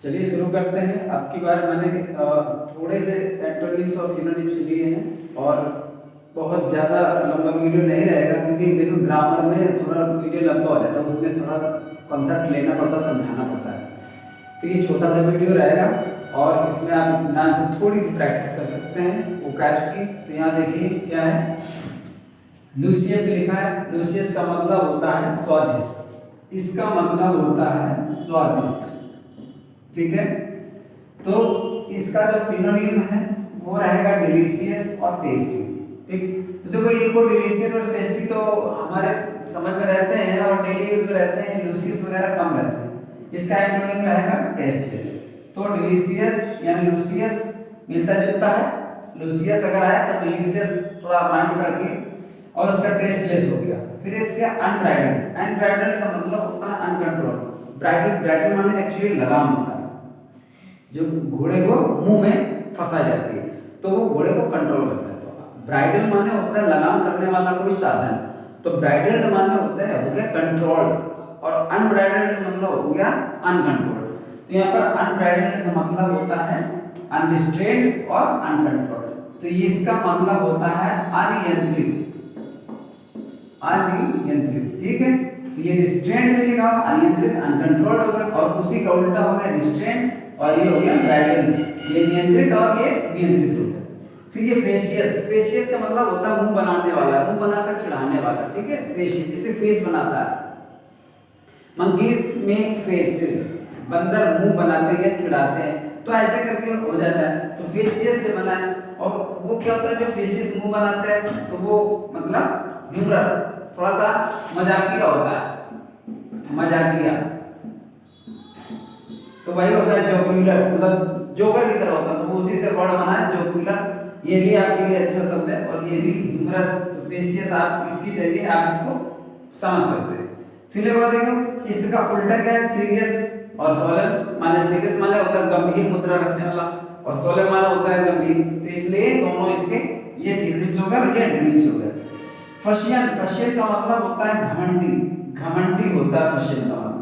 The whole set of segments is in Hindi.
चलिए शुरू करते हैं। अब की बार मैंने थोड़े से एंटोनिम्स और सिनोनिम्स लिए हैं और बहुत ज़्यादा लंबा वीडियो नहीं रहेगा, क्योंकि देखो ग्रामर में थोड़ा वीडियो लंबा हो जाता है, उसमें थोड़ा कॉन्सेप्ट लेना पड़ता है, समझाना पड़ता है। तो ये छोटा सा वीडियो रहेगा और इसमें आप इत्मीनान से थोड़ी सी प्रैक्टिस कर सकते हैं वोकैब्स की। तो यहाँ देखिए क्या है, लूसियस लिखा है। लूसियस का मतलब होता है स्वादिष्ट, इसका मतलब होता है स्वादिष्ट, ठीक है। तो इसका जो सिनोनिम है वो रहेगा डिलीशियस और टेस्टी, ठीक। तो देखो इनको डिलीशियस और टेस्टी तो हमारे समझ में रहते हैं और डेली यूज में रहते हैं, लूसियस वगैरह कम रहते हैं। इसका एंटोनिम रहेगा टेस्टलेस। तो डिलीशियस यानी लूसियस मिलता जुलता है, लूसियस अगर आए तो डिलीशियस थोड़ा माइंड में रखिए, और उसका टेस्टलेस हो गया। फिर इसका अनब्राइडल्ड, अनब्राइडल्ड का मतलब होता है अनकंट्रोल। ब्राइडल, ब्राइडल माने एक्चुअली लगाम होता है, जो घोड़े को मुंह में फंसा जाती है तो वो घोड़े को कंट्रोल करता है। तो ब्राइडल माने होता है लगाम करने वाला कोई साधन, तो ब्राइडल्ड माने होता है हो गया कंट्रोल, और अनब्राइडल्ड का मतलब हो गया अनकंट्रोल्ड। तो यहाँ पर अनब्राइडल्ड का मतलब होता है अनरिस्ट्रेन्ड और अनकंट्रोल्ड। तो ये इसका मतलब होता है अनियंत्रित, अनियंत्रित, ठीक है। तो ये रिस्ट्रेंड लिखा हुआ, अनियंत्रित अनकंट्रोल्ड हो गया, और उसी का उल्टा हो गया रिस्ट्रेंड, और ये हो गया ब्राइडल, ये नियंत्रित और ये नियंत्रित हो गया। फिर ये फेशियस, फेशियस का मतलब होता है मुंह बनाने वाला, मुंह बनाकर चिढ़ाने वाला, ठीक है। फेशियस जिसे फेस बनाता है, मंकीज मेक फेसेस, बंदर मुंह बनाते हैं चिढ़ाते हैं, तो ऐसे करके हो जाता है। तो फेशियस से बना है, और वो क्या होता है जो फेशियस मुंह बनाते हैं तो वो मतलब ह्यूमरस, थोड़ा सा मजाकिया होता है, मजाकिया। तो वही होता है जोक्यूलर, मतलब जोकर की तरह होता है, तो वो उसी से वर्ड बना है जोक्यूलर। ये भी आपके लिए अच्छा शब्द है, और ये भी ह्यूमरस। तो फेशियस आप इसकी जरिए आप इसको समझ सकते हैं। फिर एक बार देखो इसका उल्टा क्या है, सीरियस और सोलेम। माने सीरियस माने होता है गंभीर मुद्रा रखने वाला, और सोलेम माने होता है गंभीर। तो इसलिए दोनों इसके ये सिनोनिम्स हो गए और ये एंटोनिम्स हो गए। फशियन, फशियन का मतलब होता है घमंडी, घमंडी होता है फशियन का मतलब।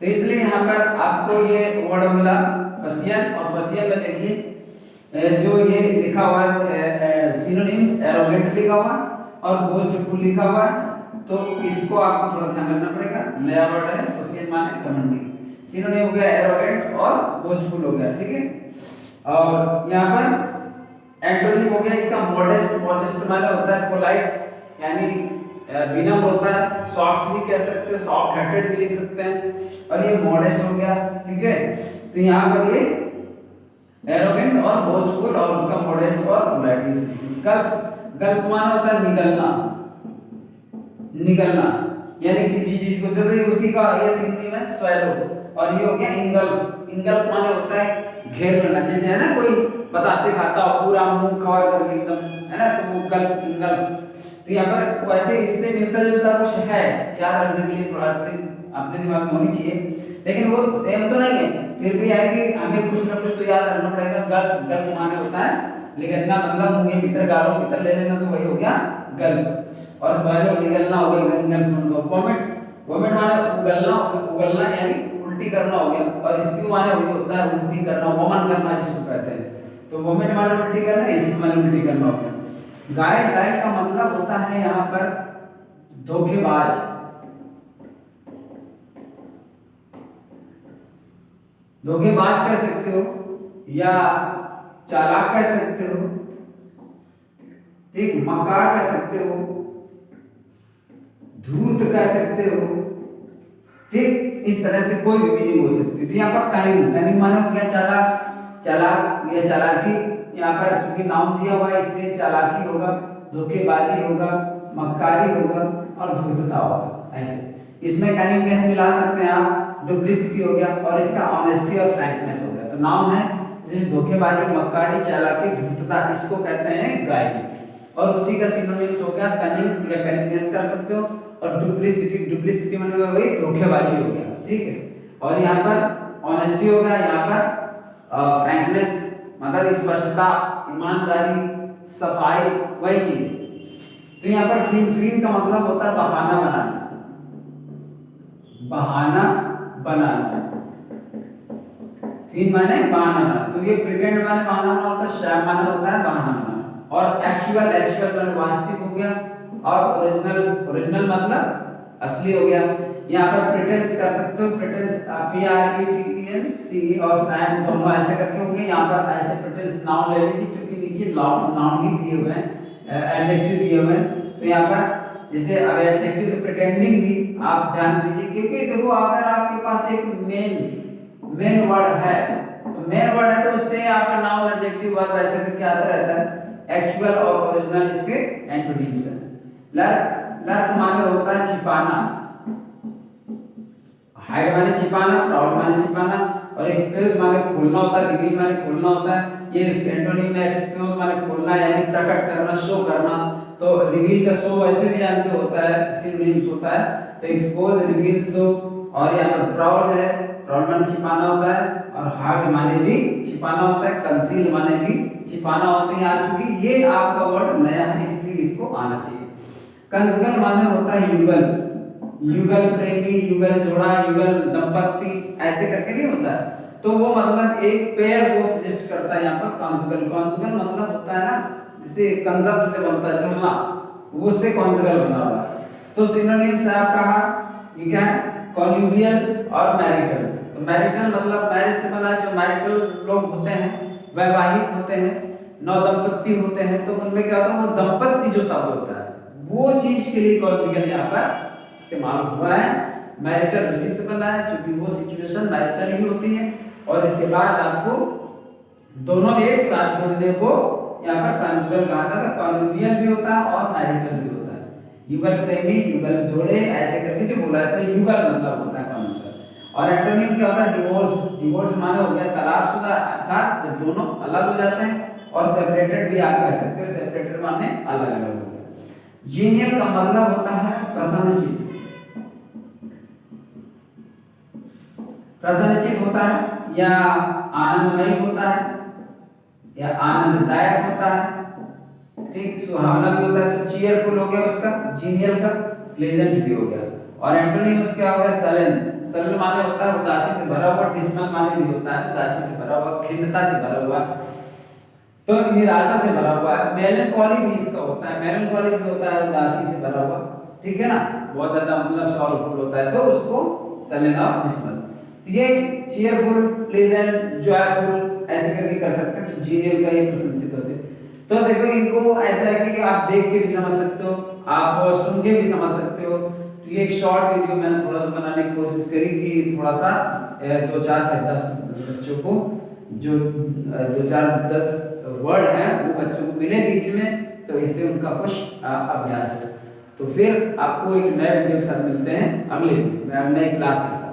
तो इसलिए यहाँ पर आपको ये वर्ड मिला फशियन, और फशियन में देखिए जो ये लिखा हुआ है सिनोनिम्स, एरोगेंट लिखा हुआ और बोस्टफुल लिखा हुआ है, तो इसको आपको थोड़ा ध्यान रखना पड़ेगा। नया वर्ड है फशियन माने घमंडी, सिनोनिम हो गया एरोगेंट और बोस्टफुल हो गया, ठीक है। और यहाँ पर एंटोनिम हो गया इसका मॉडेस्ट, मॉडेस्ट माने होता है पोलाइट यानी विनम्र होता है, सॉफ्ट भी कह सकते हो, सॉफ्ट हार्टेड भी लिख सकते हैं, और ये मॉडेस्ट हो गया, ठीक है। तो यहाँ पर ये एरोगेंट और बोस्टफुल और उसका मॉडेस्ट और पोलाइट। गल्प, गल्प माने होता है निगलना, निगलना यानी किसी चीज को, जैसे उसी का ये सिनोनिम है स्वैलो, और ये हो गया इंगल्फ, इंगल्फ माने होता है घेर लेना, जैसे है ना कोई बतासे खाता हो पूरा मुंह कवर करके एकदम, है ना, तो वो गल्प, इंगल्फ। तो यहाँ पर वैसे इससे मिलता जुलता कुछ है, याद रखने के लिए थोड़ा ट्रिक अपने दिमाग में होनी चाहिए, लेकिन वो सेम तो नहीं है, फिर भी है कि हमें कुछ ना कुछ तो याद रखना पड़ेगा। गल्प, गल्प माने होता है निगलना, मतलब मुंह के भीतर गालों के भीतर ले लेना, तो वही हो गया गल्प। और स्वैलो निगलना हो गया, गल्प। वोमिट, वोमिट माने उगलना, उगलना यानी उल्टी करना हो गया, और स्प्यू माने वही होता है उल्टी करना, वमन करना जिसको कहते हैं। तो वोमिट माने उल्टी करना, स्प्यू माने उल्टी करना हो गया। गाइड, गाइड का मतलब होता है यहाँ पर धोखेबाज, धोखेबाज कह सकते हो या चालाक कह सकते हो, ठीक, मक्कार कह सकते हो, धूर्त कह सकते हो, ठीक। इस तरह से कोई भी मीनिंग हो सकती है। तो यहाँ पर कनिंग, कनिंग माने हो गया चालाक, चालाक या चालाकी, यहाँ पर चूंकि नाउन दिया हुआ है इसलिए चालाकी होगा, धोखेबाजी होगा, मक्कारी होगा और धूर्तता होगा। ऐसे इसमें कनिंगनेस मिला सकते हैं आप, डुप्लिसिटी हो गया, और इसका ऑनेस्टी और फ्रैंकनेस हो गया। तो नाउन है जिसमें धोखेबाजी, मक्कारी, चालाकी, धूर्तता, इसको कहते हैं गाइड। और उसी का सिनोनिम्स हो गया कनिंग या कनिंगनेस कर सकते हो, और डुप्लिसिटी, डुप्लिसिटी मतलब वही धोखेबाजी हो गया, ठीक है। और यहाँ पर ऑनेस्टी हो गया, यहाँ पर फ्रैंकनेस मतलब स्पष्टता, ईमानदारी, सफाई, वही चीज। तो यहाँ पर फ्रीन, फ्रीन का मतलब होता है बहाना बनाना, बहाना बनाना, फीन माने बहाना बनाना, तो ये प्रिटेंड माने बहाना बनाना होता है, शैम माने होता है बहाना बनाना, और एक्चुअल माने वास्तविक हो गया, और ओरिजिनल मतलब असली हो गया। यहाँ पर प्रिटेंस कर सकते हो, प्रिटेंस PRETENCE और शैम दोनों ऐसे करके होंगे। यहाँ पर ऐसे प्रिटेंस नाउन ले लीजिए, क्योंकि नीचे नाउन ही दिए हुए हैं, एडजेक्टिव दिए हुए हैं, तो यहाँ पर जैसे अब एडजेक्टिव तो प्रिटेंडिंग भी आप ध्यान दीजिए, क्योंकि देखो अगर आपके पास एक मेन वर्ड है, तो मेन वर्ड है तो उससे आपका नाउन एडजेक्टिव वर्ब ऐसे करके आता रहता है। एक्चुअल और ओरिजिनल इसके एंटोनिम्स हैं। लर्क माने होता है छिपाना, हाइड माने छिपाना, प्राउड माने छिपाना, और एक्सपोज माने खोलना होता है, रिवील माने खोलना होता है। ये इसके एंटोनिम में एक्सपोज माने खोलना यानी प्रकट करना, शो करना, तो रिवील का शो वैसे भी जानते होता है, सिनोनिम्स होता है, तो एक्सपोज, रिवील, शो। और यहाँ पर प्राउड है, प्राउड माने छिपाना होता है, और हाइड माने भी छिपाना होता है, कंसील माने भी छिपाना होता है। यहाँ चूंकि ये आपका वर्ड नया है इसलिए इसको आना चाहिए। कंजुगल माने होता है युगल, युगल प्रेमी, युगल जोड़ा, युगल दंपत्ति, ऐसे करके नहीं होता है, तो वो मतलब एक पेयर को सजेस्ट करता है। यहाँ पर कॉन्जुगल मतलब होता है ना, जिसे कंजप्ट से बनता है, जुड़ना, वो उससे कॉन्जुगल बना हुआ है। तो सिनोनिम्स आप कहा, ये क्या है, कॉन्युबियल और मैरिटल। तो मैरिटल मतलब मैरिज से बना, जो मैरिटल लोग होते हैं, वैवाहिक होते हैं, नवदंपति होते हैं, तो उनमें क्या होता है, वो दंपत्ति जो शब्द होता है वो चीज के लिए कॉन्जुगल यहाँ पर इस्तेमाल हुआ है। मैरिटल उसी से बना है, क्योंकि वो सिचुएशन मैरिटल ही होती है, और इसके बाद आपको दोनों एक साथ जुड़ने को यहाँ पर कॉन्जुगल कहा था। कॉन्जुगियल भी होता है और मैरिटल भी होता है, युगल प्रेमी, युगल जोड़े, ऐसे करके जो बोला है, तो युगल मतलब होता है कॉन्जुगल। और एंटोनिम क्या होता है, डिवोर्स। डिवोर्स माने हो गया तलाकशुदा, अर्थात जब दोनों अलग हो जाते हैं, और सेपरेटेड भी आप कह सकते हो, सेपरेटेड माने अलग अलग हो गया। जीनियल का मतलब होता है प्रसन्नचित, प्रसन्नचित होता है, या आनंदमयी होता है, या आनंददायक होता है, ठीक, सुहावना भी होता है, तो चीयरफुल हो गया उसका, जीनियल का प्लेजेंट भी हो गया। और एंटोनिम उसका हो गया सलन। सलन माने होता है उदासी से भरा हुआ, डिसमल माने भी होता है उदासी से भरा हुआ, खिन्नता से भरा हुआ, तो निराशा से भरा हुआ है। मेलनकॉली भी इसका होता है, मेलनकॉली भी होता है उदासी से भरा हुआ, ठीक है ना, बहुत ज्यादा मतलब सॉरोफुल होता है, तो उसको सलन और डिसमल। ये चीयरफुल, प्लेजेंट, जॉयफुल ऐसे करके कर सकते हैं, तो जीनियल का ये प्रसन्नचित होते हैं। तो देखो इनको ऐसा है कि आप देख के भी समझ सकते हो, आप सुन के भी समझ सकते हो। तो ये एक शॉर्ट वीडियो मैंने थोड़ा सा बनाने की कोशिश करी कि थोड़ा सा 2-4 से 10 बच्चों को जो 2-4-10 वर्ड हैं वो बच्चों को मिले बीच में, तो इससे उनका कुछ अभ्यास हो। तो फिर आपको एक नए वीडियो के साथ मिलते हैं अगले नए क्लास के साथ।